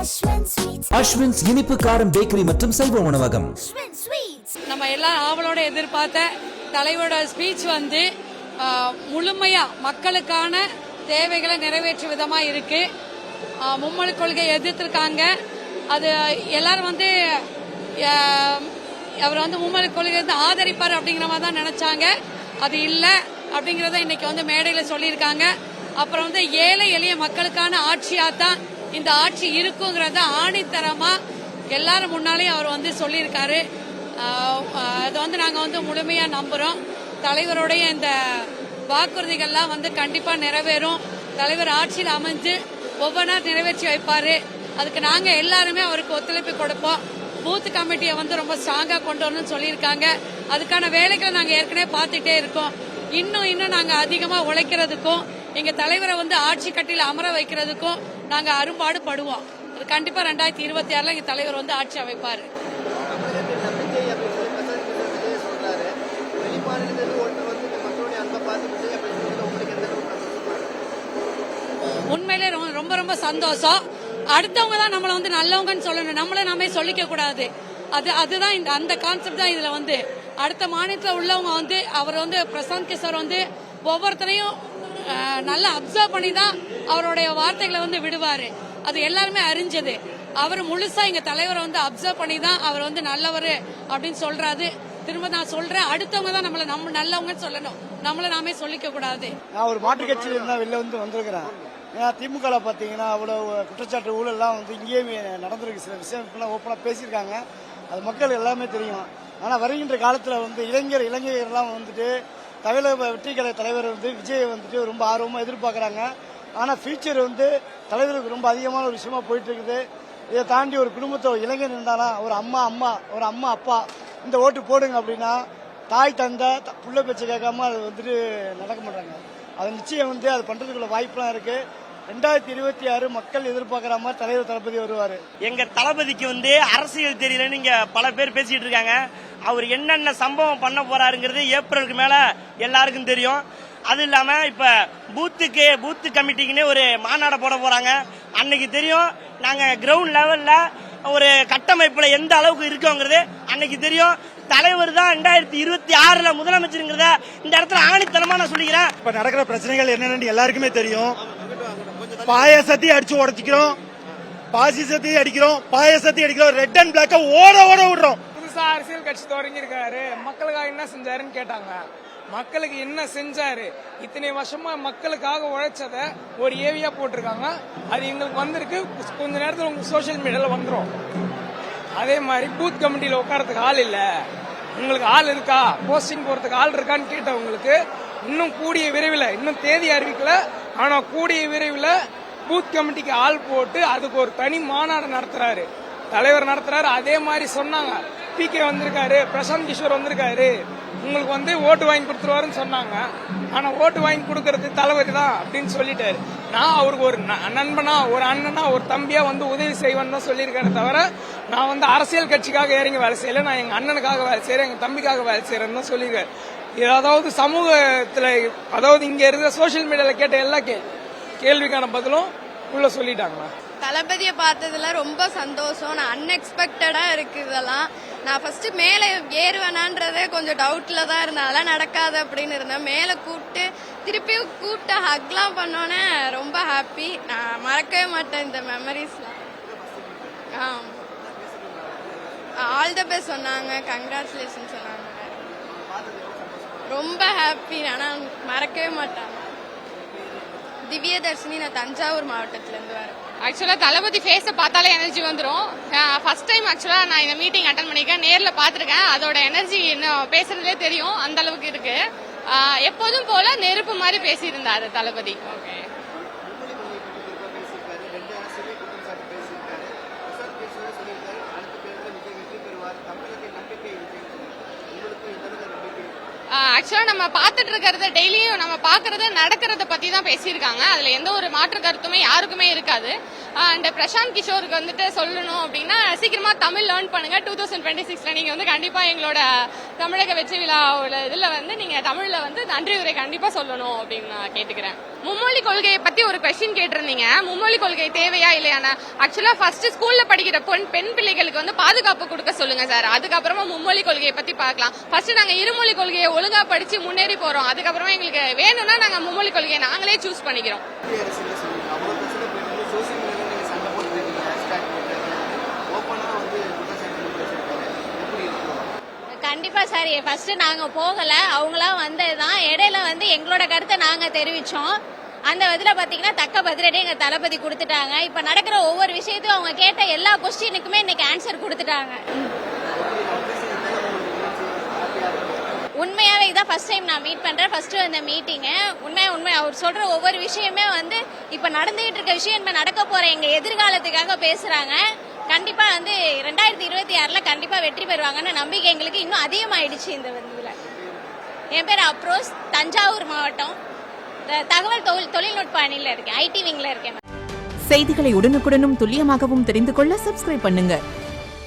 அஸ்வின்ஸ் இனிப்பு காரம் பேக்கரி மற்றும் செல்வ உணவகம். நம்ம எல்லாம் ஆவலோட எதிர்பார்த்த தலைவரோட ஸ்பீச் வந்து முழுமையா மக்களுக்கான தேவைகளை நிறைவேற்றும் விதமா இருக்கு. மும்மொழி கொள்கை எதிர்த்திருக்காங்க. அது எல்லாரும் வந்து அவர் வந்து மும்மொழி கொள்கை வந்து ஆதரிப்பார் அப்படிங்கிற மாதிரி தான் நினைச்சாங்க. அது இல்லை அப்படிங்கறத இன்னைக்கு வந்து மேடையில சொல்லியிருக்காங்க. அப்புறம் வந்து ஏழை எளிய மக்களுக்கான ஆட்சியாத்தான் இந்த ஆட்சி இருக்குங்கிறத ஆணித்தரமா எல்லாரும் முன்னாலேயும் அவர் வந்து சொல்லியிருக்காரு. அது வந்து நாங்க வந்து முழுமையா நம்புறோம். தலைவருடைய இந்த வாக்குறுதிகள்லாம் வந்து கண்டிப்பா நிறைவேறும். தலைவர் ஆட்சியில் அமைஞ்சு ஒவ்வொன்றா நிறைவேற்றி வைப்பாரு. அதுக்கு நாங்க எல்லாருமே அவருக்கு ஒத்துழைப்பு கொடுப்போம். பூத் கமிட்டியை வந்து ரொம்ப ஸ்ட்ராங்கா கொண்டு வரணும்னு சொல்லியிருக்காங்க. அதுக்கான வேலைகளை நாங்க ஏற்கனவே பார்த்துட்டே இருக்கோம். இன்னும் நாங்க அதிகமா உழைக்கிறதுக்கும் எங்க தலைவரை வந்து ஆட்சி கட்டில அமர வைக்கிறதுக்கும் நாங்க அரும்பாடு படுவோம். அது கண்டிப்பா 2026 எங்க தலைவர் வந்து ஆட்சி அமைப்பாரு. உண்மையிலே ரொம்ப ரொம்ப சந்தோஷம். அடுத்தவங்க தான் நம்மள வந்து நல்லவங்கன்னு சொல்லணும், நம்மள நாமே சொல்லிக்க கூடாது. அதுதான் அந்த கான்செப்ட் தான் இதுல வந்து அடுத்த மாநிலத்தில் உள்ளவங்க வந்து அவர் வந்து பிரசாந்த் கிஷோர் வந்து ஒவ்வொருத்தரையும் நல்லா அப்சர்வ் பண்ணி தான் அவருடைய வார்த்தைகளை வந்து விடுவாரு. அது எல்லாருமே அறிஞ்சது. அவர் முழுசா எங்க தலைவரை வந்து அப்சர்வ் பண்ணி தான் அவர் வந்து நல்லவர் அப்படின்னு சொல்றாரு. திரும்ப நான் சொல்றேன், அடுத்தவங்க தான் நம்ம நல்லவங்கன்னு சொல்லணும், நம்மள நாமே சொல்லிக்க கூடாது. நான் ஒரு மாற்று கட்சியில இருந்தா வெளில வந்து வந்திருக்கிறேன். ஏன்னா திமுக பாத்தீங்கன்னா அவ்வளவு குற்றச்சாட்டு ஊழல்லாம் வந்து இங்கேயே நடந்திருக்கு. சில விஷயம் ஓப்பனா பேசியிருக்காங்க. அது மக்கள் எல்லாமே தெரியும். ஆனா வருகின்ற காலத்துல வந்து இளைஞர்கள்லாம் வந்துட்டு வெற்றி கழக தலைவர் வந்து விஜய் வந்துட்டு ரொம்ப ஆர்வமா எதிர்பார்க்கறாங்க. ஆனா ஃபியூச்சர் வந்து தலைவருக்கு ரொம்ப அதிகமான ஒரு விஷயமா போயிட்டு இருக்குது. இதை தாண்டி ஒரு குடும்பத்தை இளைஞர் இருந்தானா ஒரு அம்மா அப்பா இந்த ஓட்டு போடுங்க அப்படின்னா தாய் தந்தை புள்ள பேச்சை கேட்காம அது வந்துட்டு நடக்க மாட்டாங்க. அது நிச்சயம் வந்து அது பண்றதுக்குள்ள வாய்ப்புலாம் இருக்கு. 2026 மக்கள் எதிர்பார்க்கிற மாதிரி தலைவர் தளபதி வருவாரு. எங்க தளபதிக்கு வந்து அரசியல் தெரியலன்னு இங்க பல பேர் பேசிட்டு இருக்காங்க. அவர் என்னென்ன சம்பவம் பண்ண போறாருங்கிறது ஏப்ரலுக்கு மேல எல்லாருக்கும் தெரியும். அது இல்லாம இப்ப பூத்து கமிட்டிக்குன்னு ஒரு மாநாடு போட போறாங்க. அன்னைக்கு தெரியும் நாங்க கிரவுண்ட் லெவல்ல ஒரு கட்டமைப்புல எந்த அளவுக்கு இருக்கோங்கிறது அன்னைக்கு தெரியும். தலைவர் தான் 2026 முதலமைச்சருங்கிறத இந்த இடத்துல ஆணித்தனமா நான் சொல்லிக்கிறேன். இப்ப நடக்கிற பிரச்சனைகள் என்னன்னு எல்லாருக்குமே தெரியும். பாயசத்தையும் அடிச்சு உடச்சிக்கிறோம், பாசிசத்தையும் அடிக்கிறோம், பாயசத்தையும் அடிக்கிறோம், ரெட் அண்ட் பிளாக்க ஓட விடுறோம். புதுசா அரசியல் கட்சி தொடங்கி இருக்காரு. மக்களுக்காக என்ன செஞ்சாருன்னு கேட்டாங்க. மக்களுக்கு என்ன செஞ்சாரு, இத்தனை வருஷமா மக்களுக்காக உழைச்சத ஒரு ஏவியா போட்டிருக்காங்க. அது எங்களுக்கு வந்திருக்கு. கொஞ்ச நேரத்தில் உங்க சோசியல் மீடியால வந்துடும். அதே மாதிரி பூத் கமிட்டியில உட்காரத்துக்கு ஆள் இல்ல, உங்களுக்கு ஆள் இருக்கா, போஸ்டிங் போறதுக்கு ஆள் இருக்கான்னு கேட்டவங்களுக்கு இன்னும் கூடிய விரைவில், இன்னும் தேதி அறிவிக்கல, ஆனா கூடிய விரைவில் பூத் கமிட்டிக்கு ஆள் போட்டு அதுக்கு ஒரு தனி மாநாடு நடத்துறாரு, தலைவர் நடத்துறாரு. அதே மாதிரி சொன்னாங்க, PK வந்திருக்காரு, பிரசாந்த் கிஷோர் வந்திருக்காரு, உங்களுக்கு வந்து ஓட்டு வாங்கி கொடுத்துருவாருன்னு சொன்னாங்க. ஆனா ஓட்டு வாங்கி கொடுக்கறது தளபதி தான் அப்படின்னு சொல்லிட்டாரு. நான் அவருக்கு ஒரு நண்பனா, ஒரு அண்ணனா, ஒரு தம்பியா வந்து உதவி செய்வேன்னு தான் சொல்லியிருக்காரு. தவிர நான் வந்து அரசியல் கட்சிக்காக இறங்கி வேலை செய்யல, நான் எங்க அண்ணனுக்காக வேலை செய்யறேன், எங்க தம்பிக்காக வேலை செய்யறேன்னு தான் சொல்லியிருக்காரு. அதாவது சமூகத்துல, அதாவது இங்க இருக்கிற சோசியல் மீடியால கேட்ட எல்லா கேள்விக்கான பதிலும் உள்ள சொல்லிட்டாங்க. தளபதியை பார்த்ததுல ரொம்ப சந்தோஷம். நான் அன்எக்ஸ்பெக்டடா இருக்கு இதெல்லாம். நான் ஃபர்ஸ்ட் மேலே ஏறுவேனான்றதே கொஞ்சம் டவுட்ல தான் இருந்தேன். அதெல்லாம் நடக்காது அப்படின்னு இருந்தேன். மேலே திருப்பி கூப்பிட்டு ஹக்லாம் பண்ணோன்னே ரொம்ப ஹாப்பி. நான் மறக்கவே மாட்டேன் இந்த மெமரிஸ்லாம். ஆல் தி பெஸ்ட் சொன்னாங்க, கங்க்ராச்சுலேஷன் சொன்னாங்க. ரொம்ப ஹாப்பி. ஆனா மறக்கவே மாட்டாங்க. திவ்யதர்ஷினி, நான் தஞ்சாவூர் மாவட்டத்துல இருந்து வரேன். ஆக்சுவலா தளபதி ஃபேஸ பார்த்தாலே எனர்ஜி வந்துடும். ஃபர்ஸ்ட் டைம் ஆக்சுவலா நான் இந்த மீட்டிங் அட்டன் பண்ணிருக்கேன், நேர்ல பாத்திருக்கேன். அதோட எனர்ஜி இன்னும் பேசுறதுலே தெரியும், அந்த அளவுக்கு இருக்கு. எப்போதும் போல நெருப்பு மாதிரி பேசியிருந்தாரு தளபதி. ஓகே, ஆக்சுவலா நம்ம பாத்துட்டு இருக்கிறத டெய்லியும் நம்ம பாக்குறது நடக்கிறத பத்தி தான் பேசியிருக்காங்க. அதுல எந்த ஒரு மாற்று கருத்துமே யாருக்குமே இருக்காது. அண்ட் பிரசாந்த் கிஷோருக்கு வந்துட்டு சொல்லணும் அப்படின்னா சீக்கிரமா தமிழ் லேர்ன் பண்ணுங்க. 2026 நீங்க வந்து கண்டிப்பா எங்களோட தமிழக வெற்றி விழாவோட இதுல வந்து நீங்க தமிழ்ல வந்து நன்றி உரை கண்டிப்பா சொல்லணும் அப்படின்னு நான் கேட்டுக்கிறேன். மும்மொழி கொள்கையை பத்தி ஒரு கொஸ்டின் கேட்டிருந்தீங்க. மும்மொழி கொள்கை தேவையா இல்லையானா? ஆக்சுவலா ஃபர்ஸ்ட் ஸ்கூல்ல படிக்கிற பெண் பிள்ளைகளுக்கு வந்து பாதுகாப்பு கொடுக்க சொல்லுங்க சார். அதுக்கப்புறமா மும்மொழி கொள்கையை பத்தி பார்க்கலாம். ஃபர்ஸ்ட் நாங்க இருமொழி கொள்கையை ஒழுங்கா படிச்சு முன்னேறி போறோம். அதுக்கப்புறமா எங்களுக்கு வேணும்னா நாங்க மும்மொழி கொள்கையை நாங்களே சூஸ் பண்ணிக்கிறோம். கண்டிப்பா சார். ஃபர்ஸ்ட் நாங்க போகல, அவங்களா வந்ததுதான். இடையில வந்து எங்களோட கருத்தை நாங்க தெரிவிச்சோம். அந்த இதுல பாத்தீங்கன்னா தக்க பதிலடி எங்க தளபதி கொடுத்துட்டாங்க. இப்ப நடக்கிற ஒவ்வொரு விஷயத்தையும் அவங்க கேட்ட எல்லா கொஸ்டினுக்குமே இன்னைக்கு ஆன்சர் கொடுத்துட்டாங்க. உண்மையாவே இதான் ஃபர்ஸ்ட் டைம் நான் மீட் பண்றேன். ஃபர்ஸ்ட் அந்த மீட்டிங் உண்மை அவர் சொல்ற ஒவ்வொரு விஷயமே வந்து இப்ப நடந்துகிட்டு இருக்க விஷயம் நடக்க போற எங்க எதிர்காலத்துக்காக பேசுறாங்க. கண்டிப்பா வந்து 2026 கண்டிப்பா வெற்றி பெறுவாங்கன்னு நம்பிக்கை எங்களுக்கு இன்னும் அதிகமாயிடுச்சு. இந்த இதுல என் பேர் அப்ரோஸ், தஞ்சாவூர் மாவட்டம், தகவல் தொழில்நுட்ப அணியில இருக்கேன், ஐடி விங்ல இருக்கேன். செய்திகளை உடனுக்குடனும் துல்லியமாகவும் தெரிந்து கொள்ள சப்ஸ்கிரைப் பண்ணுங்க.